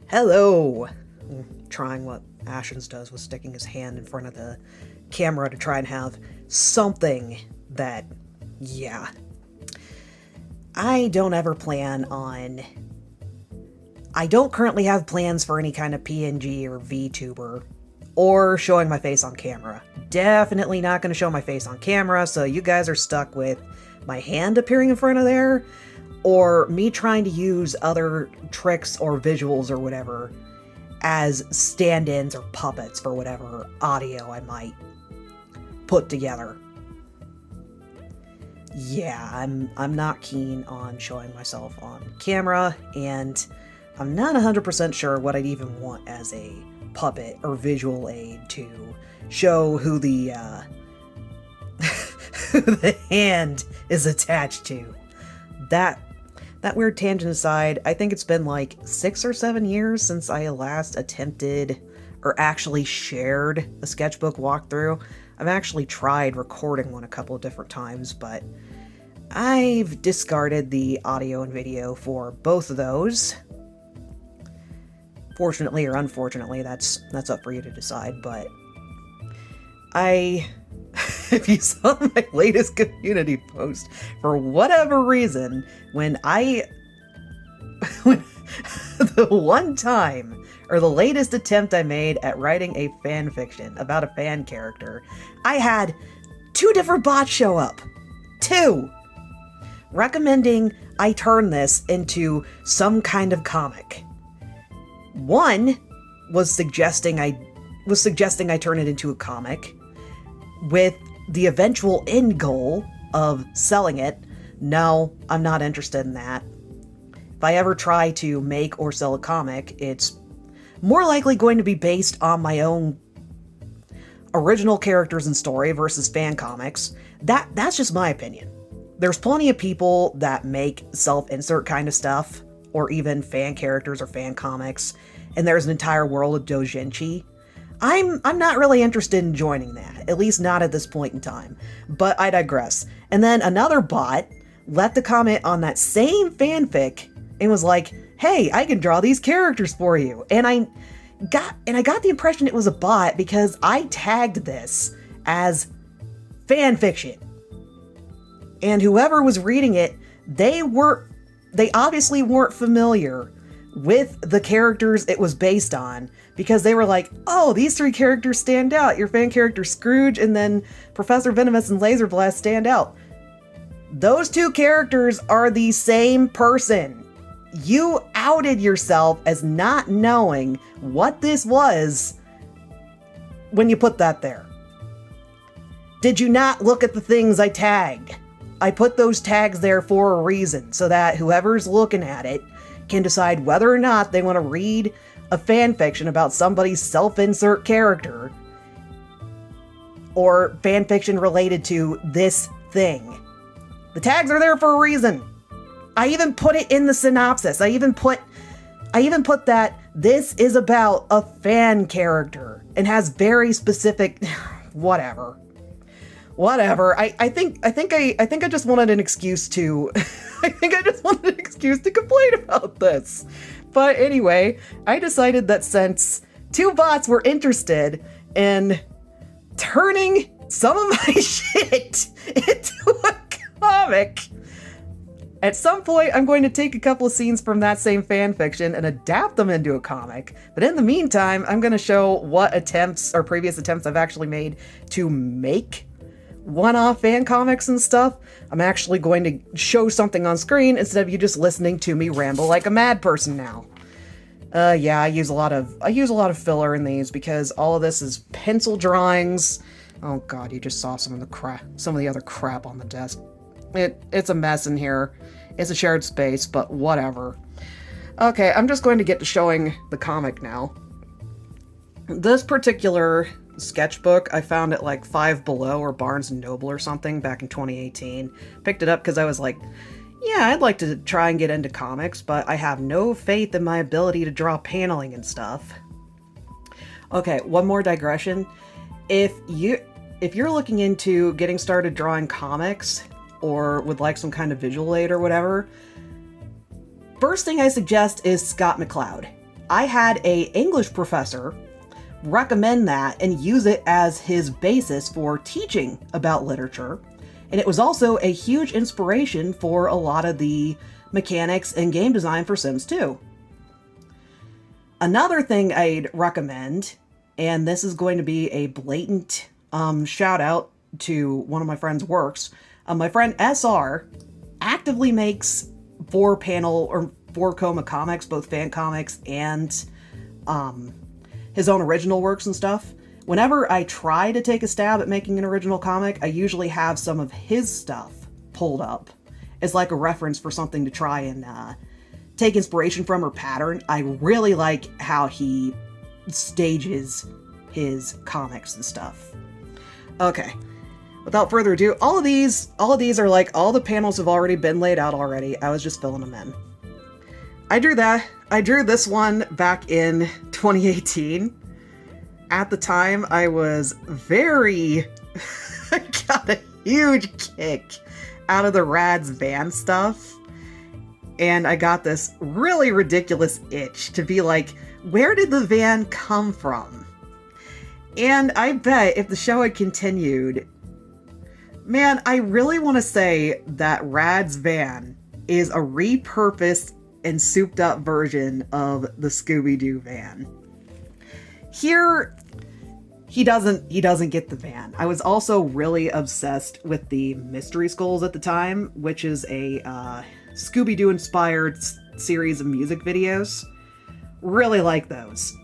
Hello! Trying what Ashens does with sticking his hand in front of the camera to try and have something that, yeah. I don't currently have plans for any kind of PNG or VTuber, or showing my face on camera. Definitely not going to show my face on camera, so you guys are stuck with my hand appearing in front of there, or me trying to use other tricks or visuals or whatever as stand-ins or puppets for whatever audio I might put together. Yeah, I'm not keen on showing myself on camera, and I'm not 100% sure what I'd even want as a puppet or visual aid to show who the who the hand is attached to. That weird tangent aside, I think it's been like 6 or 7 years since I last attempted or actually shared a sketchbook walkthrough. I've actually tried recording one a couple of different times, but I've discarded the audio and video for both of those. Fortunately or unfortunately, that's up for you to decide, but if you saw my latest community post, for whatever reason, when the one time, or the latest attempt I made at writing a fan fiction about a fan character, I had 2 different bots show up. 2! Recommending I turn this into some kind of comic. One was suggesting I turn it into a comic with the eventual end goal of selling it. No, I'm not interested in that. If I ever try to make or sell a comic, it's more likely going to be based on my own original characters and story versus fan comics. That's just my opinion. There's plenty of people that make self-insert kind of stuff, or even fan characters or fan comics, and there's an entire world of doujinshi. I'm not really interested in joining that, at least not at this point in time, but I digress. And then another bot left a comment on that same fanfic and was like, hey, I can draw these characters for you. And I got the impression it was a bot because I tagged this as fanfiction. And whoever was reading it, they obviously weren't familiar with the characters it was based on, because they were like, oh, these 3 characters stand out. Your fan character Scrooge and then Professor Venomous and Laser Blast stand out. Those 2 characters are the same person. You outed yourself as not knowing what this was when you put that there. Did you not look at the things I tagged? I put those tags there for a reason, so that whoever's looking at it can decide whether or not they want to read a fanfiction about somebody's self-insert character, or fanfiction related to this thing. The tags are there for a reason. I even put it in the synopsis. I even put that this is about a fan character and has very specific whatever. I think I just wanted an excuse to complain about this. But anyway, I decided that since 2 bots were interested in turning some of my shit into a comic, at some point I'm going to take a couple of scenes from that same fanfiction and adapt them into a comic. But in the meantime, I'm going to show what previous attempts I've actually made to make one-off fan comics and stuff. I'm actually going to show something on screen instead of you just listening to me ramble like a mad person now. Yeah, I use a lot of filler in these because all of this is pencil drawings. Oh god, you just saw some of the other crap on the desk. It's a mess in here. It's a shared space, but whatever. Okay, I'm just going to get to showing the comic now. This particular sketchbook I found at like Five Below or Barnes & Noble or something back in 2018. Picked it up because I was like, yeah, I'd like to try and get into comics, but I have no faith in my ability to draw paneling and stuff. Okay, one more digression. If you're looking into getting started drawing comics, or would like some kind of visual aid or whatever, first thing I suggest is KevinMacLeod. I had a English professor recommend that and use it as his basis for teaching about literature. And it was also a huge inspiration for a lot of the mechanics and game design for Sims 2. Another thing I'd recommend, and this is going to be a blatant shout out to one of my friend's works. My friend SR actively makes 4-panel or 4-coma comics, both fan comics and his own original works and stuff. Whenever I try to take a stab at making an original comic, I usually have some of his stuff pulled up as like a reference for something to try and take inspiration from or pattern. I really like how he stages his comics and stuff. Okay, without further ado, all of these are like, all the panels have already been laid out already. I was just filling them in. I drew this one back in 2018. At the time, I was I got a huge kick out of the Rad's van stuff. And I got this really ridiculous itch to be like, where did the van come from? And I bet if the show had continued, man, I really want to say that Rad's van is a repurposed and souped up version of the Scooby-Doo van. Here, he doesn't get the van. I was also really obsessed with the Mystery Skulls at the time, which is a Scooby-Doo inspired series of music videos. Really like those.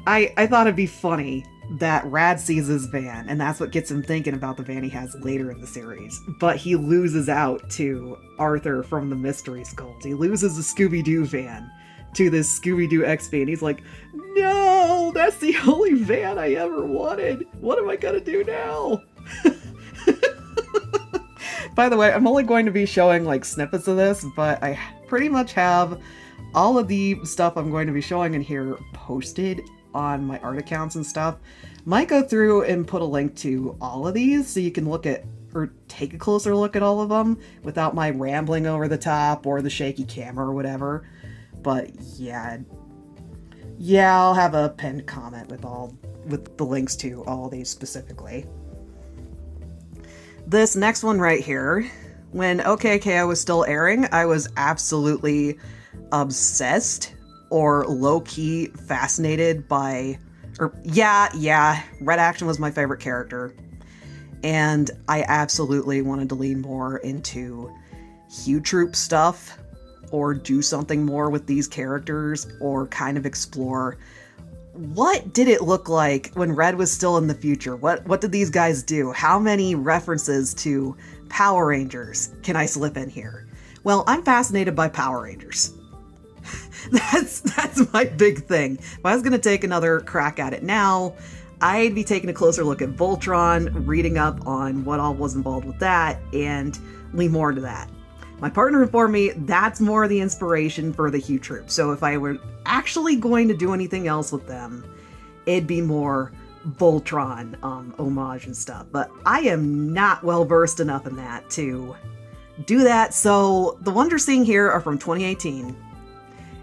I thought it'd be funny that Rad sees his van, and that's what gets him thinking about the van he has later in the series. But he loses out to Arthur from the Mystery Skulls. He loses the Scooby-Doo van to this Scooby-Doo XP, and he's like, no, that's the only van I ever wanted. What am I gonna do now? By the way, I'm only going to be showing like snippets of this, but I pretty much have all of the stuff I'm going to be showing in here posted on my art accounts and stuff. Might go through and put a link to all of these so you can look at or take a closer look at all of them without my rambling over the top or the shaky camera or whatever. But yeah, I'll have a pinned comment with the links to all of these specifically. This next one right here, when OKKO was still airing, I was absolutely obsessed or low-key fascinated by, Red Action was my favorite character. And I absolutely wanted to lean more into Hue Troop stuff, or do something more with these characters, or kind of explore what did it look like when Red was still in the future? What did these guys do? How many references to Power Rangers can I slip in here? Well, I'm fascinated by Power Rangers. That's my big thing. If I was going to take another crack at it now, I'd be taking a closer look at Voltron, reading up on what all was involved with that, and lean more into that. My partner informed me that's more the inspiration for the Hue Troop. So if I were actually going to do anything else with them, it'd be more Voltron homage and stuff. But I am not well versed enough in that to do that. So the ones you're seeing here are from 2018,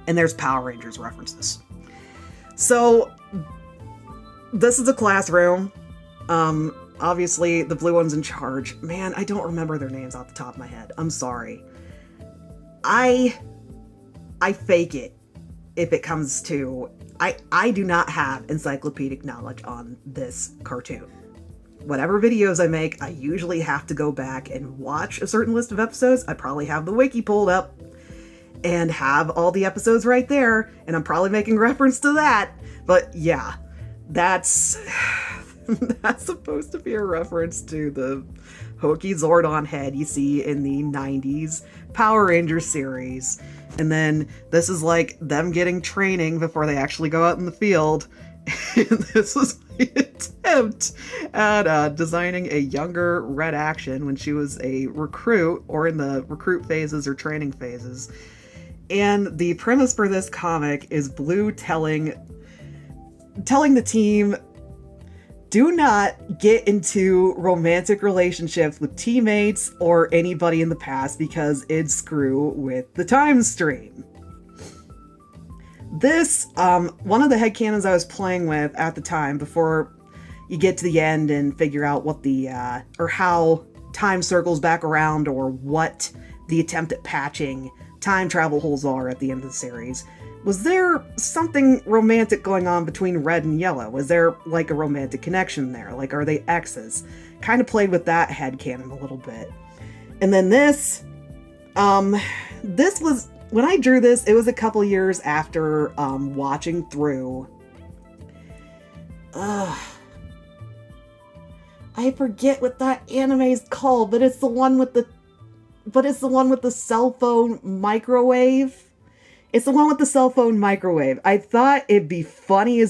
and there's Power Rangers references. So this is a classroom. Obviously, the blue one's in charge. Man, I don't remember their names off the top of my head. I'm sorry. I fake it if it comes to... I do not have encyclopedic knowledge on this cartoon. Whatever videos I make, I usually have to go back and watch a certain list of episodes. I probably have the wiki pulled up and have all the episodes right there, and I'm probably making reference to that. But yeah, that's supposed to be a reference to the hokey Zordon head you see in the 90s Power Rangers series. And then this is like them getting training before they actually go out in the field. And this was my attempt at designing a younger Red Action when she was a recruit, or in the recruit phases or training phases. And the premise for this comic is Blue telling the team, do not get into romantic relationships with teammates or anybody in the past because it'd screw with the time stream. This, one of the headcanons I was playing with at the time, before you get to the end and figure out what the, or how time circles back around, or what the attempt at patching time travel holes are at the end of the series. Was there something romantic going on between Red and Yellow? Was there, like, a romantic connection there? Like, are they exes? Kind of played with that headcanon a little bit. And then this was, when I drew this, it was a couple years after, watching through, I forget what that anime's called, but it's the one with the cell phone microwave. It's the one with the cell phone microwave. I thought it'd be funny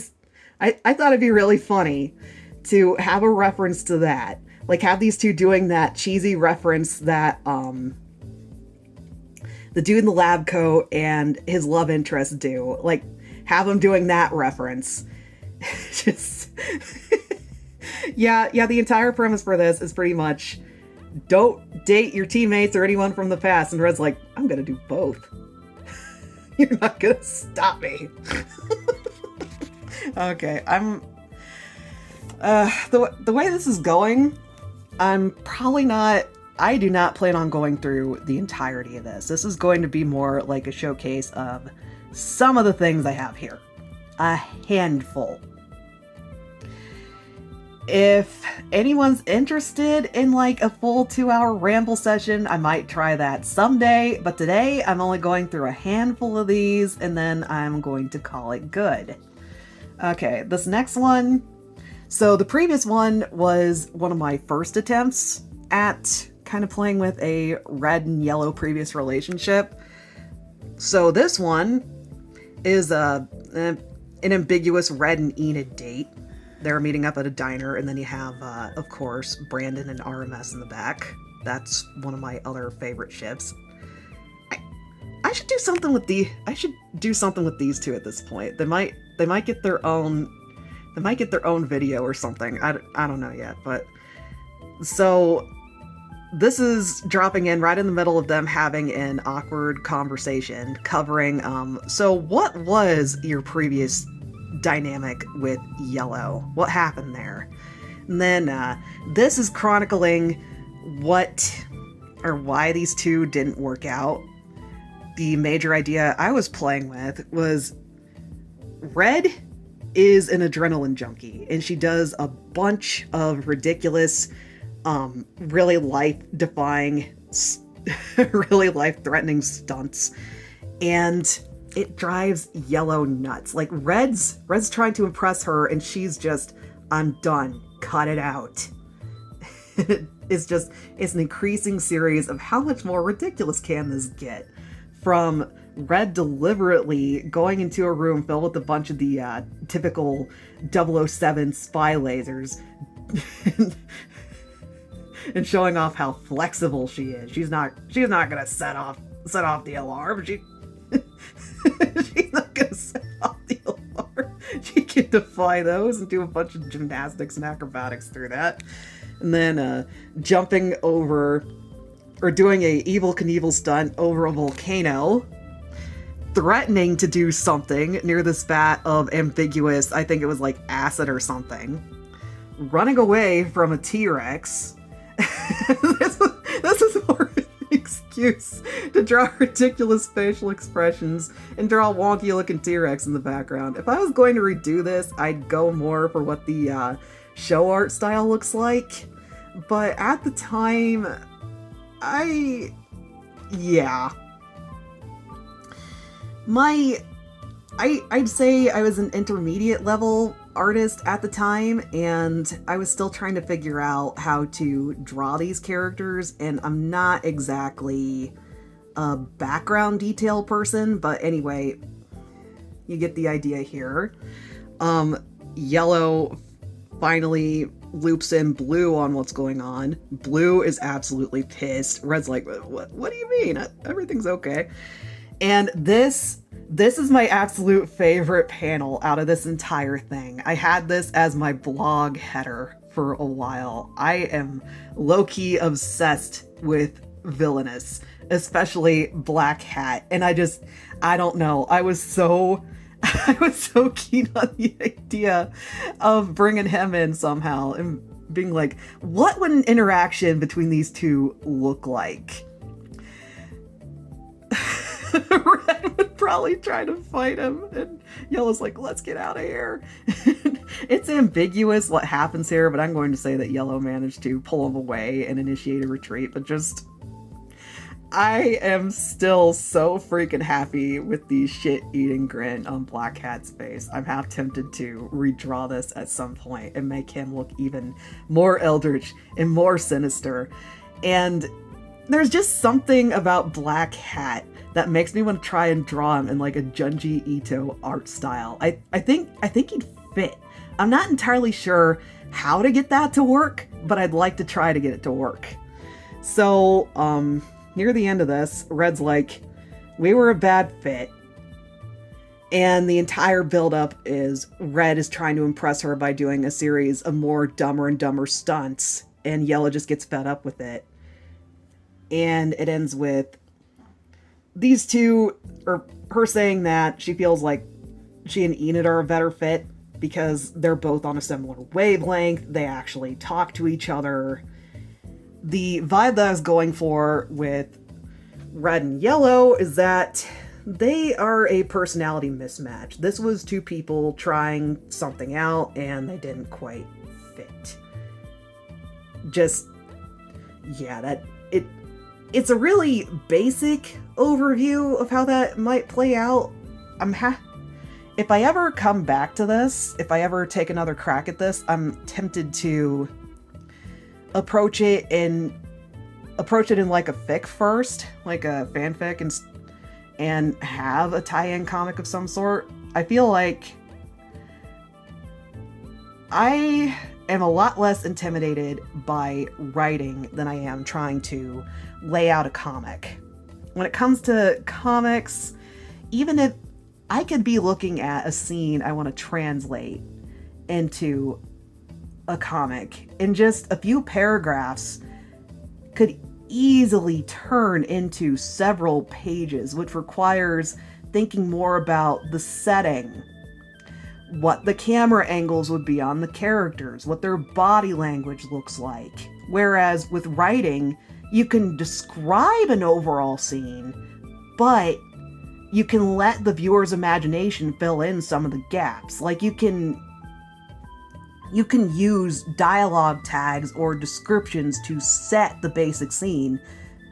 I thought it'd be really funny to have a reference to that. Like, have these two doing that cheesy reference that, the dude in the lab coat and his love interest do. Like, have them doing that reference. Just... yeah, the entire premise for this is pretty much, don't date your teammates or anyone from the past. And Red's like, I'm gonna do both. You're not gonna stop me. Okay, I'm... the way this is going, I'm probably not... I do not plan on going through the entirety of this. This is going to be more like a showcase of some of the things I have here. A handful. If anyone's interested in, like, a full 2-hour ramble session, I might try that someday, but today I'm only going through a handful of these, and then I'm going to call it good. Okay, this next one. So the previous one was one of my first attempts at kind of playing with a red and yellow previous relationship. So this one is an ambiguous Red and Enid date. They're meeting up at a diner, and then you have, of course, Brandon and RMS in the back. That's one of my other favorite ships. I should do something with these two at this point. They might get their own video or something. I don't know yet, but so this is dropping in right in the middle of them having an awkward conversation covering, so what was your previous dynamic with Yellow? What happened there? And then this is chronicling what or why these two didn't work out. The major idea I was playing with was Red is an adrenaline junkie, and she does a bunch of ridiculous, really life-defying, really life-threatening stunts, and it drives Yellow nuts. Like, Red's trying to impress her, and she's just, I'm done. Cut it out. It's an increasing series of how much more ridiculous can this get. From Red deliberately going into a room filled with a bunch of the typical 007 spy lasers and showing off how flexible she is. She's not gonna set off the alarm. She's not gonna set off the alarm. She can defy those and do a bunch of gymnastics and acrobatics through that. And then jumping over, or doing a Evel Knievel stunt over a volcano, threatening to do something near this vat of ambiguous, I think it was like acid or something, running away from a T-Rex. This is more an excuse to draw ridiculous facial expressions and draw a wonky looking T-Rex in the background. If I was going to redo this, I'd go more for what the show art style looks like. But at the time, I'd say I was an intermediate level artist at the time, and I was still trying to figure out how to draw these characters, and I'm not exactly a background detail person, but anyway, you get the idea here. Yellow finally loops in Blue on what's going on. Blue is absolutely pissed. Red's like, what do you mean? Everything's okay. And this is my absolute favorite panel out of this entire thing. I had this as my blog header for a while. I am low-key obsessed with Villainous, especially Black Hat. And I don't know. I was so I was so keen on the idea of bringing him in somehow and being like, what would an interaction between these two look like? Red would probably try to fight him, and Yellow's like, let's get out of here. It's ambiguous what happens here, but I'm going to say that Yellow managed to pull him away and initiate a retreat, but just... I am still so freaking happy with the shit-eating grin on Black Cat's face. I'm half tempted to redraw this at some point and make him look even more eldritch and more sinister. And there's just something about Black Cat that makes me want to try and draw him in like a Junji Ito art style. I think he'd fit. I'm not entirely sure how to get that to work, but I'd like to try to get it to work. So, near the end of this, Red's like, we were a bad fit. And the entire buildup is Red is trying to impress her by doing a series of more Dumber and Dumber stunts, and Yellow just gets fed up with it. And it ends with these two, or her saying that she feels like she and Enid are a better fit because they're both on a similar wavelength. They actually talk to each other. The vibe that I was going for with Red and Yellow is that they are a personality mismatch. This was two people trying something out and they didn't quite fit. Just, yeah, it's a really basic overview of how that might play out. If I ever come back to this, if I ever take another crack at this, I'm tempted to approach it in like a fic first, like a fanfic, and have a tie-in comic of some sort. I feel like I am a lot less intimidated by writing than I am trying to lay out a comic. When it comes to comics, even if I could be looking at a scene I want to translate into a comic, in just a few paragraphs could easily turn into several pages, which requires thinking more about the setting, what the camera angles would be on the characters, what their body language looks like. Whereas with writing, you can describe an overall scene, but you can let the viewer's imagination fill in some of the gaps. Like you can use dialogue tags or descriptions to set the basic scene,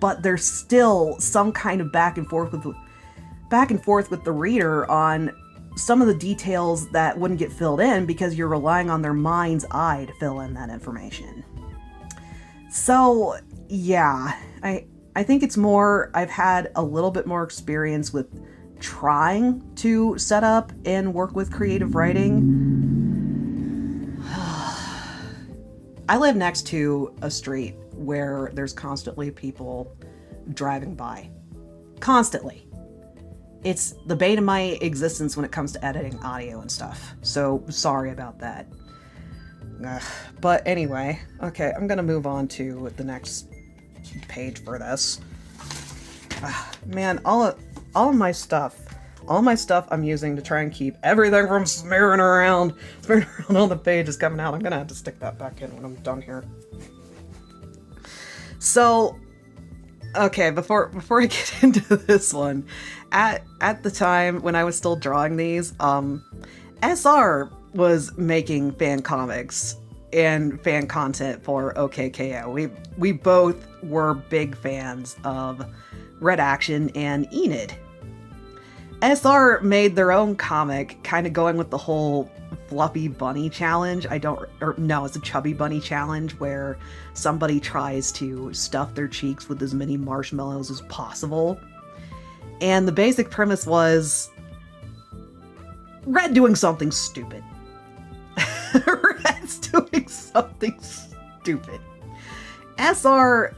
but there's still some kind of back and forth with the reader on some of the details that wouldn't get filled in because you're relying on their mind's eye to fill in that information. So, yeah, I think it's more, I've had a little bit more experience with trying to set up and work with creative writing. I live next to a street where there's constantly people driving by. Constantly. It's the bane of my existence when it comes to editing audio and stuff. So sorry about that. But anyway, okay, I'm gonna move on to the next page for this. Man, all of my stuff I'm using to try and keep everything from smearing around on the pages coming out. I'm gonna have to stick that back in when I'm done here. So, okay, before I get into this one, at the time when I was still drawing these, SR was making fan comics and fan content for OKKO. We both were big fans of Red Action and Enid. SR made their own comic, kind of going with the whole fluffy bunny challenge. It's a chubby bunny challenge where somebody tries to stuff their cheeks with as many marshmallows as possible. And the basic premise was Red doing something stupid. Red's doing something stupid. SR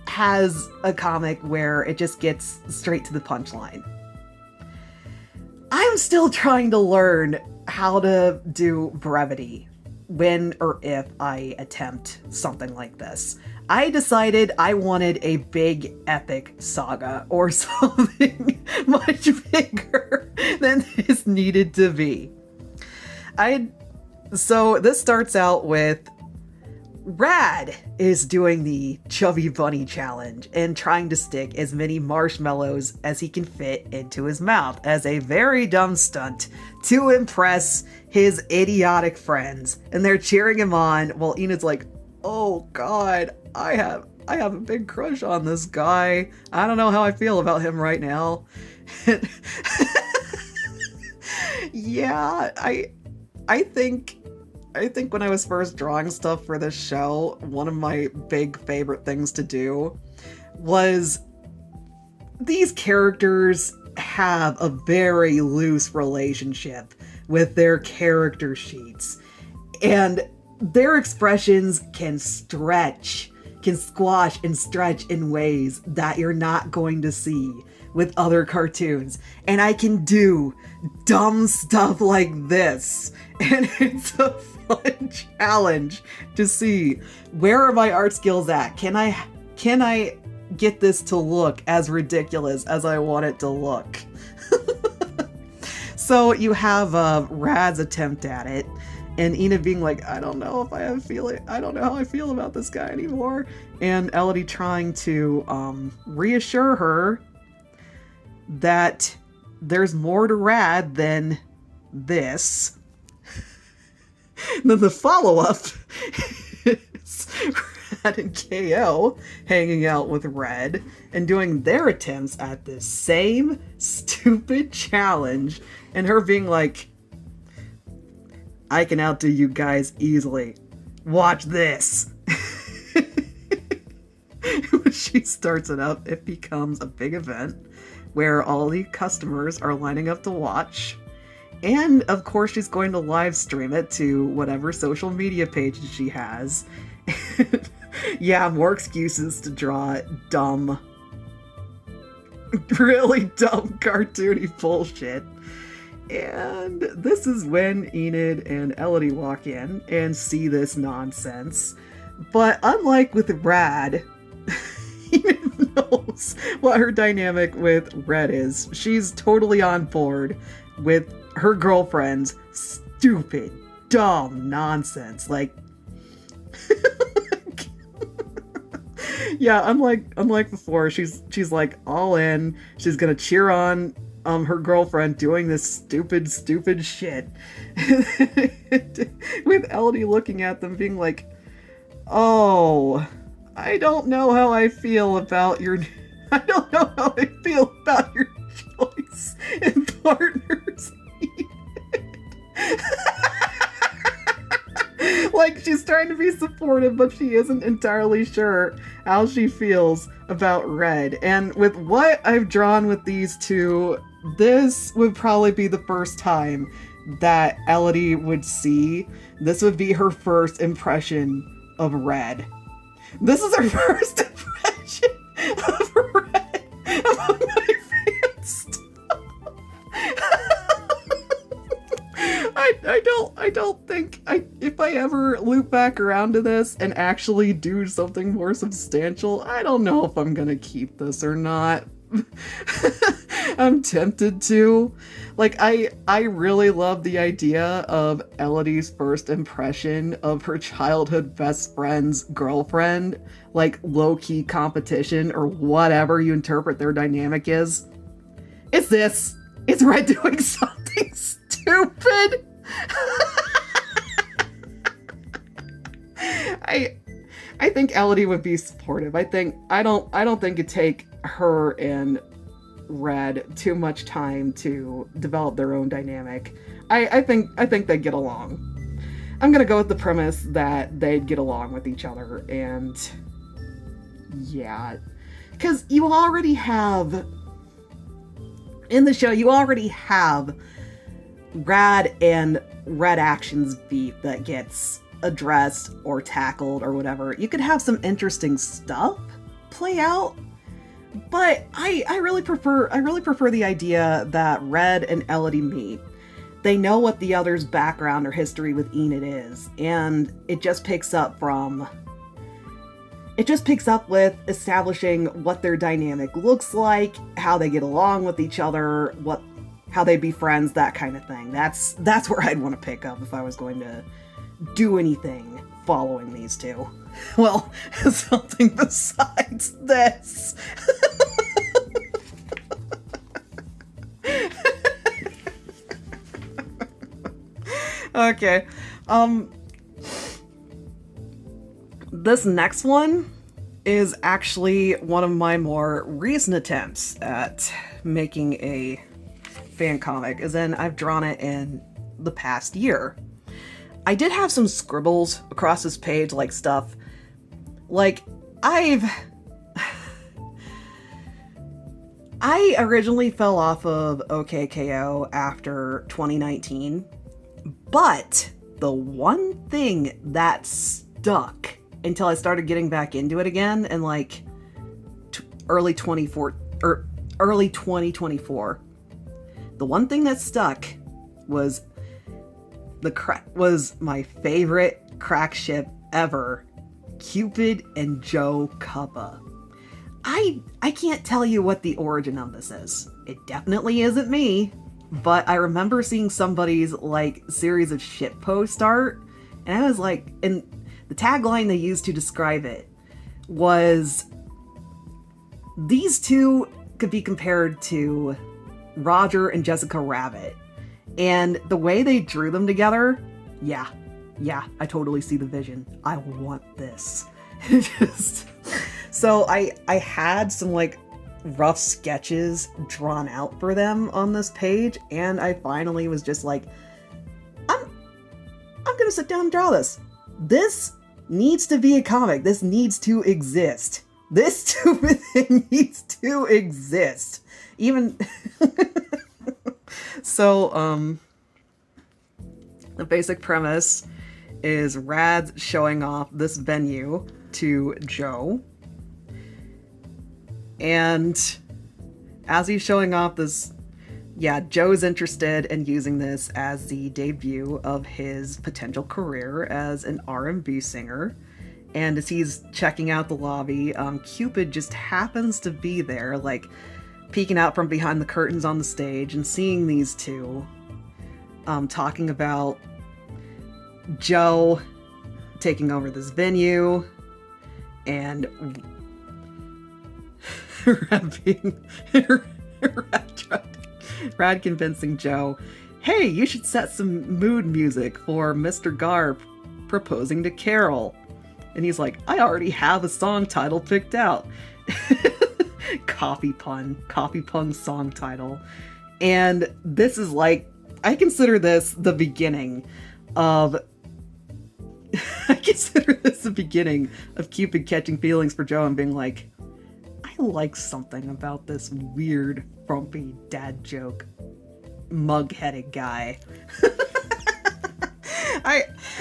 has a comic where it just gets straight to the punchline. I'm still trying to learn how to do brevity when or if I attempt something like this. I decided I wanted a big epic saga or something much bigger than this needed to be. So this starts out with Rad is doing the Chubby Bunny challenge and trying to stick as many marshmallows as he can fit into his mouth as a very dumb stunt to impress his idiotic friends. And they're cheering him on while Enid's like, oh god, I have a big crush on this guy. I don't know how I feel about him right now. Yeah, I think when I was first drawing stuff for this show, one of my big favorite things to do was these characters have a very loose relationship with their character sheets, and their expressions can squash and stretch in ways that you're not going to see with other cartoons. And I can do dumb stuff like this, and it's a fun challenge to see, where are my art skills at? Can I get this to look as ridiculous as I want it to look? So you have Rad's attempt at it, and Enid being like, I don't know how I feel about this guy anymore, and Elodie trying to reassure her that there's more to Rad than this. And then the follow-up is Rad and KO hanging out with Red and doing their attempts at this same stupid challenge, and her being like, I can outdo you guys easily. Watch this. When she starts it up, it becomes a big event where all the customers are lining up to watch. And of course, she's going to live stream it to whatever social media pages she has. Yeah, more excuses to draw dumb, really dumb cartoony bullshit. And this is when Enid and Elodie walk in and see this nonsense. But unlike with Rad, Enid knows what her dynamic with Red is. She's totally on board with her girlfriend's stupid, dumb nonsense. Like, yeah, unlike before, she's like all in. She's gonna cheer on her girlfriend doing this stupid shit. With Elodie looking at them being like, oh, I don't know how I feel about your choice in partners. Like, she's trying to be supportive, but she isn't entirely sure how she feels about Red. And with what I've drawn with these two, this would probably be the first time that Elodie would see. This would be her first impression of Red. This is her first impression of Red among my fans. I don't think if I ever loop back around to this and actually do something more substantial, I don't know if I'm gonna keep this or not. I'm tempted to. Like, I really love the idea of Elodie's first impression of her childhood best friend's girlfriend, like low-key competition or whatever you interpret their dynamic is. It's this. It's Red doing something stupid. I think Elodie would be supportive. I don't think it'd take her and Red too much time to develop their own dynamic. I think they'd get along. I'm gonna go with the premise that they'd get along with each other, and yeah, because you already have in the show, you already have Rad and Red Action's beef that gets addressed or tackled or whatever. You could have some interesting stuff play out, but I really prefer the idea that Red and Elodie meet. They know what the other's background or history with Enid is, and it just picks up from it just picks up with establishing what their dynamic looks like, how they get along with each other, how they be friends, that kind of thing. That's where I'd want to pick up if I was going to do anything following these two. Well, something besides this. Okay. This next one is actually one of my more recent attempts at making a fan comic, as in I've drawn it in the past year. I did have some scribbles across this page, like stuff like I originally fell off of OKKO after 2019, but the one thing that stuck until I started getting back into it again in like early 2024, the one thing that stuck was was my favorite crack ship ever, Cupid and Joe Cuppa. I can't tell you what the origin of this is. It definitely isn't me, but I remember seeing somebody's like series of ship post art, and I was like, and the tagline they used to describe it was, these two could be compared to Roger and Jessica Rabbit. And the way they drew them together, yeah, I totally see the vision. I want this. So I had some like rough sketches drawn out for them on this page, and I finally was just like, I'm gonna sit down and draw this. This needs to be a comic. This needs to exist. This stupid thing needs to exist. Even so, the basic premise is Rad's showing off this venue to Joe. And as he's showing off this, Joe's interested in using this as the debut of his potential career as an R&B singer. And as he's checking out the lobby, Cupid just happens to be there, like peeking out from behind the curtains on the stage and seeing these two talking about Joe taking over this venue and Rad convincing Joe, hey, you should set some mood music for Mr. Garp proposing to Carol. And he's like, I already have a song title picked out. Coffee pun song title. And this is like, I consider this the beginning of Cupid catching feelings for Joe and being like, I like something about this weird, frumpy dad joke mug-headed guy.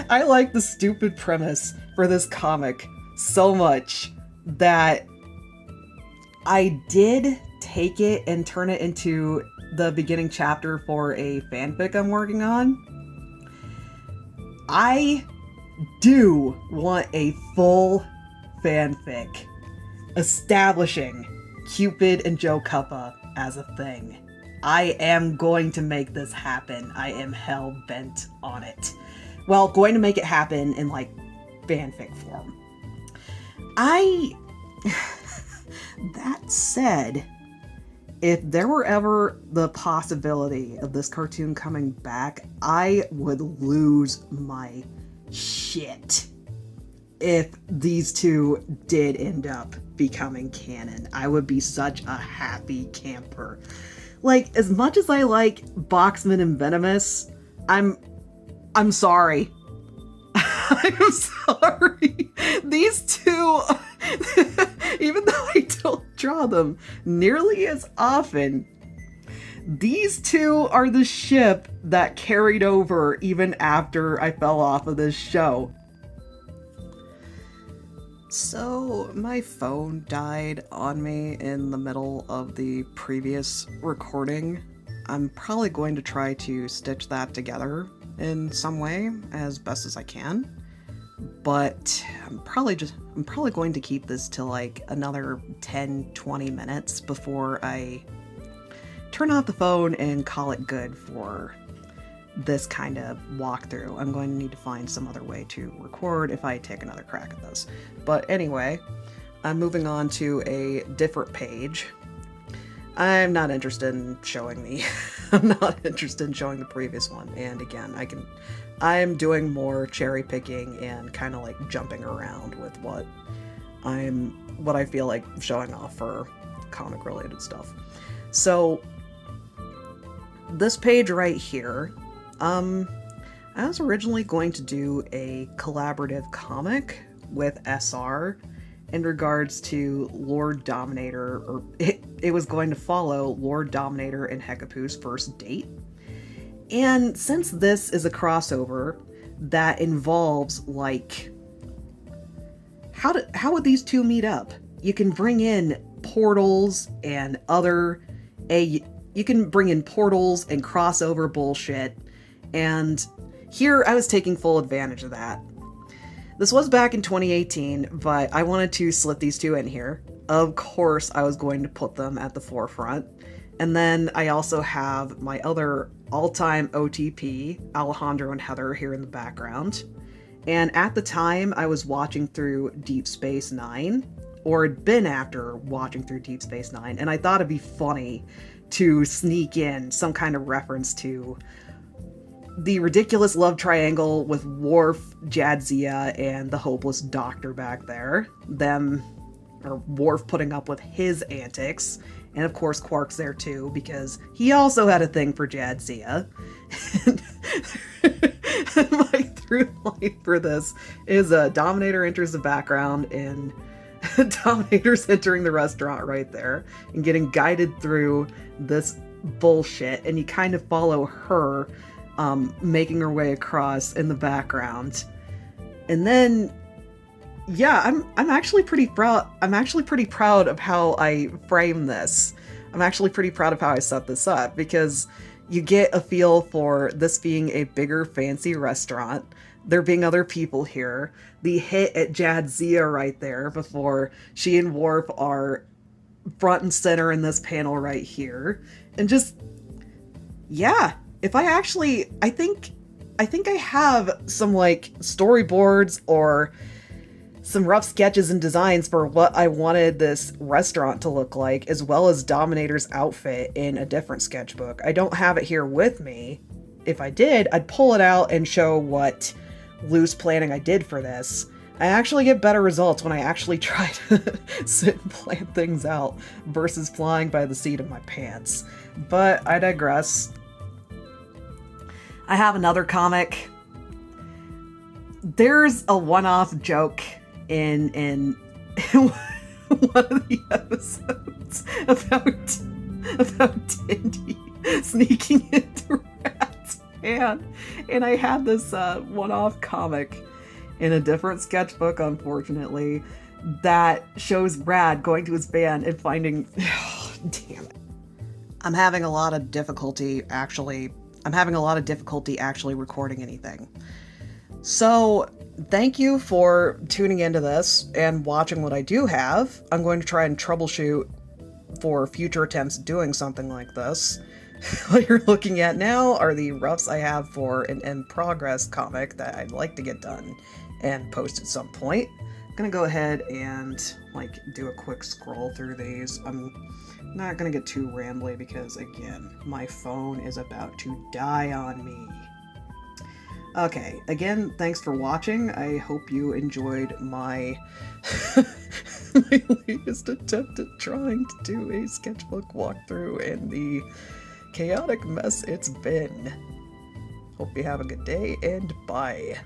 I like the stupid premise for this comic so much that I did take it and turn it into the beginning chapter for a fanfic I'm working on. I do want a full fanfic establishing Cupid and Joe Cuppa as a thing. I am going to make this happen. I am hell-bent on it. Well, going to make it happen in, like, fanfic form. That said, if there were ever the possibility of this cartoon coming back, I would lose my shit if these two did end up becoming canon. I would be such a happy camper. Like, as much as I like Boxman and Venomous, I'm sorry. I'm sorry. These two, even though I don't draw them nearly as often, these two are the ship that carried over even after I fell off of this show. So, my phone died on me in the middle of the previous recording. I'm probably going to try to stitch that together in some way as best as I can. but I'm probably going to keep this to like another 10-20 minutes before I turn off the phone and call it good for this kind of walkthrough. I'm going to need to find some other way to record if I take another crack at this. But anyway, I'm moving on to a different page. I'm not interested in showing the previous one. And again, I'm doing more cherry picking and kind of like jumping around with what I feel like showing off for comic related stuff. So this page right here, I was originally going to do a collaborative comic with SR in regards to Lord Dominator, or it was going to follow Lord Dominator and Hekapoo's first date. And since this is a crossover that involves, like, how would these two meet up? You can bring in portals and you can bring in portals and crossover bullshit, and here I was taking full advantage of that. This was back in 2018, but I wanted to slip these two in here. Of course, I was going to put them at the forefront. And then I also have my other all-time OTP, Alejandro and Heather, here in the background. And at the time, I was watching through Deep Space Nine, or had been after watching through Deep Space Nine, and I thought it'd be funny to sneak in some kind of reference to the ridiculous love triangle with Worf, Jadzia, and the hopeless doctor back there. Worf putting up with his antics. And of course Quark's there too, because he also had a thing for Jadzia. And my through line for this is Dominator enters the background, and Dominator's entering the restaurant right there and getting guided through this bullshit, and you kind of follow her making her way across in the background. And then, yeah, I'm actually pretty proud. I'm actually pretty proud of how I frame this. I'm actually pretty proud of how I set this up, because you get a feel for this being a bigger, fancy restaurant. There being other people here. The hit at Jadzia right there before she and Worf are front and center in this panel right here. And just, yeah. I think I have some like storyboards or some rough sketches and designs for what I wanted this restaurant to look like, as well as Dominator's outfit in a different sketchbook. I don't have it here with me. If I did, I'd pull it out and show what loose planning I did for this. I actually get better results when I actually try to sit and plan things out versus flying by the seat of my pants. But I digress. I have another comic. There's a one-off joke in one of the episodes about Tindy sneaking into Rat's van, and I had this one-off comic in a different sketchbook, unfortunately, that shows Rad going to his van and finding... Oh, damn it. I'm having a lot of difficulty actually recording anything. So, thank you for tuning into this and watching what I do have. I'm going to try and troubleshoot for future attempts at doing something like this. What you're looking at now are the roughs I have for an in-progress comic that I'd like to get done and post at some point. I'm gonna go ahead and do a quick scroll through these. I'm not gonna get too rambly because, again, my phone is about to die on me. Okay, again, thanks for watching. I hope you enjoyed my my latest attempt at trying to do a sketchbook walkthrough and the chaotic mess it's been. Hope you have a good day, and bye.